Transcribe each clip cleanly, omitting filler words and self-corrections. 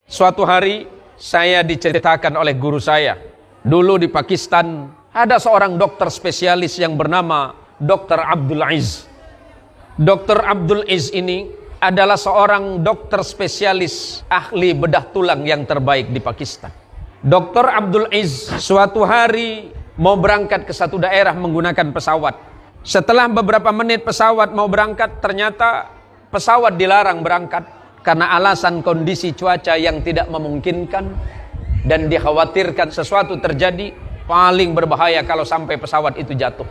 Suatu hari saya diceritakan oleh guru saya, dulu di Pakistan ada seorang dokter spesialis yang bernama Dr. Abdul Aziz. Dr. Abdul Aziz ini adalah seorang dokter spesialis ahli bedah tulang yang terbaik di Pakistan. Dr. Abdul Aziz suatu hari mau berangkat ke satu daerah menggunakan pesawat. Setelah beberapa menit pesawat mau berangkat, ternyata pesawat dilarang berangkat karena alasan kondisi cuaca yang tidak memungkinkan dan dikhawatirkan sesuatu terjadi paling berbahaya kalau sampai pesawat itu jatuh.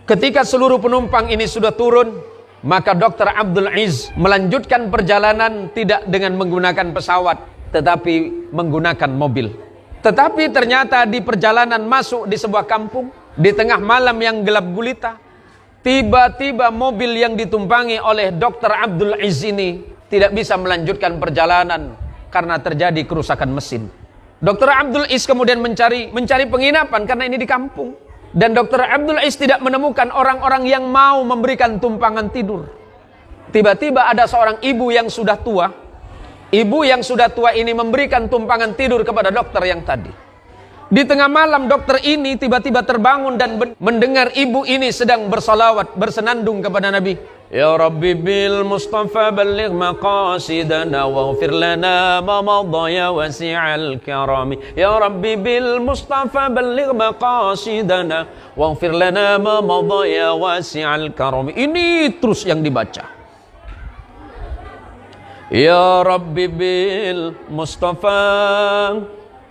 Ketika seluruh penumpang ini sudah turun, maka Dr. Abdul Aziz melanjutkan perjalanan tidak dengan menggunakan pesawat tetapi menggunakan mobil. Tetapi ternyata di perjalanan masuk di sebuah kampung di tengah malam yang gelap gulita, tiba-tiba mobil yang ditumpangi oleh Dr. Abdul Aziz ini tidak bisa melanjutkan perjalanan karena terjadi kerusakan mesin. Dr. Abdul Aziz kemudian mencari penginapan karena ini di kampung. Dan Dr. Abdul Aziz tidak menemukan orang-orang yang mau memberikan tumpangan tidur. Tiba-tiba ada seorang ibu yang sudah tua. Ibu yang sudah tua ini memberikan tumpangan tidur kepada dokter yang tadi. Di tengah malam dokter ini tiba-tiba terbangun dan mendengar ibu ini sedang bersalawat, bersenandung kepada Nabi. Ya Rabbi bil Mustafa balligh maqasidana waghfir lana ma madha ya wasi'al karami. Ya Rabbi bil Mustafa balligh maqasidana waghfir lana ma madha ya wasi'al karami. Ini terus yang dibaca. Ya Rabbi bil Mustafa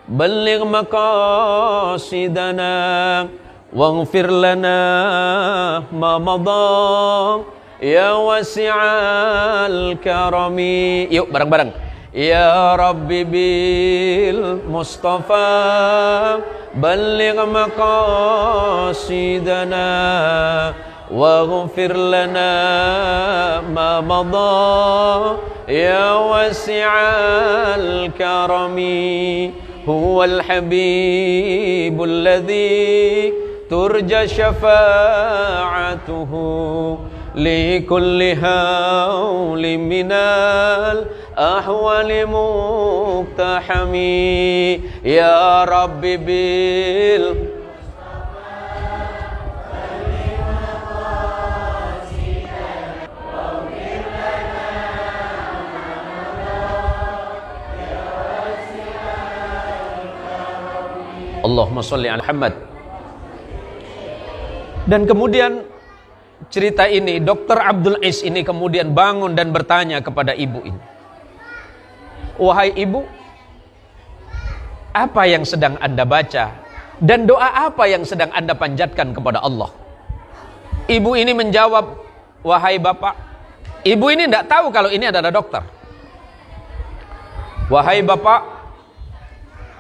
balligh maqasidana waghfir lana ma madha ya wasi'al karami. Yuk bareng-bareng. Ya Rabbi bil Mustafa balligh maqasidana waghfir lana ma madha ya wasi'al karami. Huwal habibul ladzi turja syafa'atuhu likulli hawli minal ahwali muqtahami. Ya Rabbi bil Allahumma sholli ala Muhammad. Dan kemudian cerita ini, Dr. Abdul Aziz ini kemudian bangun dan bertanya kepada ibu ini. Wahai ibu, apa yang sedang Anda baca? Dan doa apa yang sedang Anda panjatkan kepada Allah? Ibu ini menjawab, wahai bapak, ibu ini tidak tahu kalau ini adalah dokter. Wahai bapak,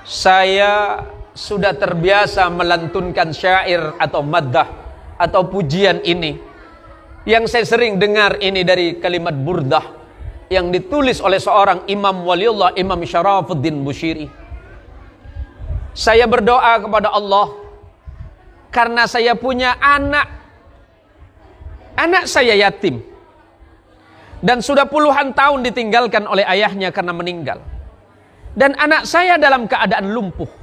saya sudah terbiasa melantunkan syair atau maddah atau pujian ini. Yang saya sering dengar ini dari kalimat burdah yang ditulis oleh seorang imam waliullah, Imam Syarafuddin Bushiri. Saya berdoa kepada Allah karena saya punya anak saya yatim dan sudah puluhan tahun ditinggalkan oleh ayahnya karena meninggal, dan anak saya dalam keadaan lumpuh.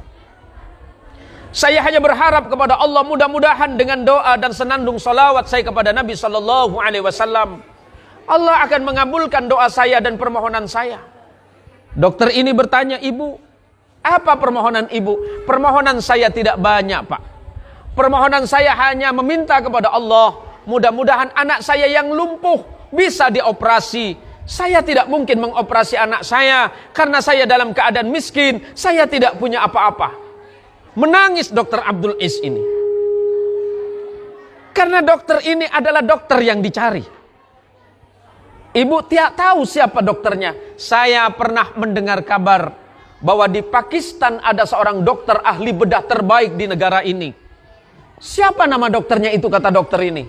Saya hanya berharap kepada Allah, mudah-mudahan dengan doa dan senandung salawat saya kepada Nabi Sallallahu Alaihi Wasallam, Allah akan mengabulkan doa saya dan permohonan saya. Dokter ini bertanya, ibu, apa permohonan ibu? Permohonan saya tidak banyak, Pak. Permohonan saya hanya meminta kepada Allah, mudah-mudahan anak saya yang lumpuh bisa dioperasi. Saya tidak mungkin mengoperasi anak saya karena saya dalam keadaan miskin, saya tidak punya apa-apa. Menangis Dr. Abdul Aziz ini. Karena dokter ini adalah dokter yang dicari. Ibu tidak tahu siapa dokternya. Saya pernah mendengar kabar bahwa di Pakistan ada seorang dokter ahli bedah terbaik di negara ini. Siapa nama dokternya itu, kata dokter ini?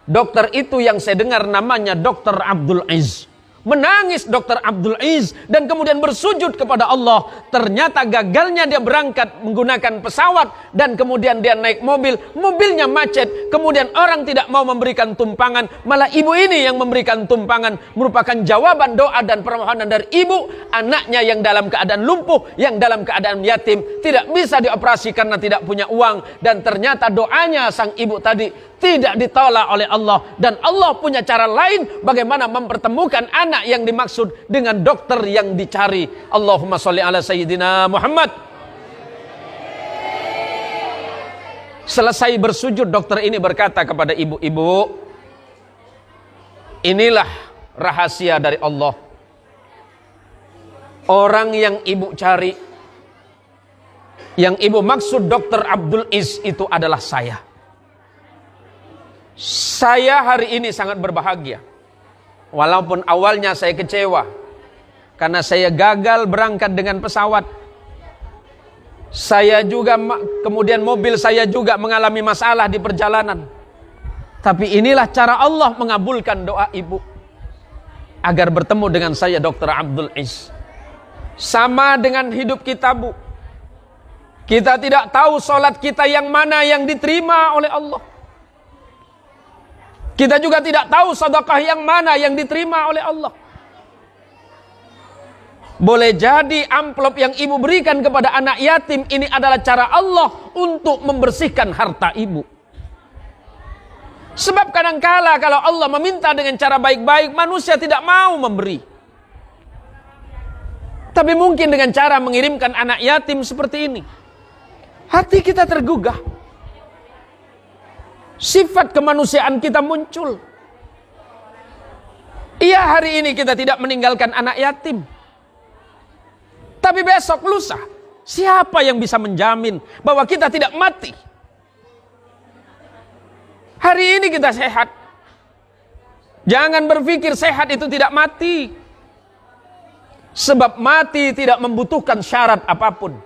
Dokter itu yang saya dengar namanya Dr. Abdul Aziz. menangis Dr. Abdul Aziz dan kemudian bersujud kepada Allah. Ternyata gagalnya dia berangkat menggunakan pesawat dan kemudian dia naik mobil, mobilnya macet, kemudian orang tidak mau memberikan tumpangan, malah ibu ini yang memberikan tumpangan, merupakan jawaban doa dan permohonan dari ibu. Anaknya yang dalam keadaan lumpuh, yang dalam keadaan yatim, tidak bisa dioperasi karena tidak punya uang, dan ternyata doanya sang ibu tadi tidak ditolak oleh Allah, dan Allah punya cara lain bagaimana mempertemukan anak yang dimaksud dengan dokter yang dicari. Allahumma sholli ala sayyidina Muhammad. Selesai bersujud, dokter ini berkata kepada ibu-ibu, inilah rahasia dari Allah. Orang yang ibu cari, yang ibu maksud Dr. Abdul Aziz itu adalah saya. Saya hari ini sangat berbahagia. Walaupun awalnya saya kecewa karena saya gagal berangkat dengan pesawat. Saya juga kemudian mobil saya juga mengalami masalah di perjalanan. Tapi inilah cara Allah mengabulkan doa ibu agar bertemu dengan saya Dr. Abdul Aziz. Sama dengan hidup kita, Bu. Kita tidak tahu solat kita yang mana yang diterima oleh Allah. Kita juga tidak tahu sedekah yang mana yang diterima oleh Allah. Boleh jadi amplop yang ibu berikan kepada anak yatim ini adalah cara Allah untuk membersihkan harta ibu. Sebab kadangkala kalau Allah meminta dengan cara baik-baik, manusia tidak mau memberi. Tapi mungkin dengan cara mengirimkan anak yatim seperti ini, hati kita tergugah. Sifat kemanusiaan kita muncul. Iya, hari ini kita tidak meninggalkan anak yatim. Tapi besok lusa, siapa yang bisa menjamin bahwa kita tidak mati? Hari ini kita sehat. Jangan berpikir sehat itu tidak mati. Sebab mati tidak membutuhkan syarat apapun.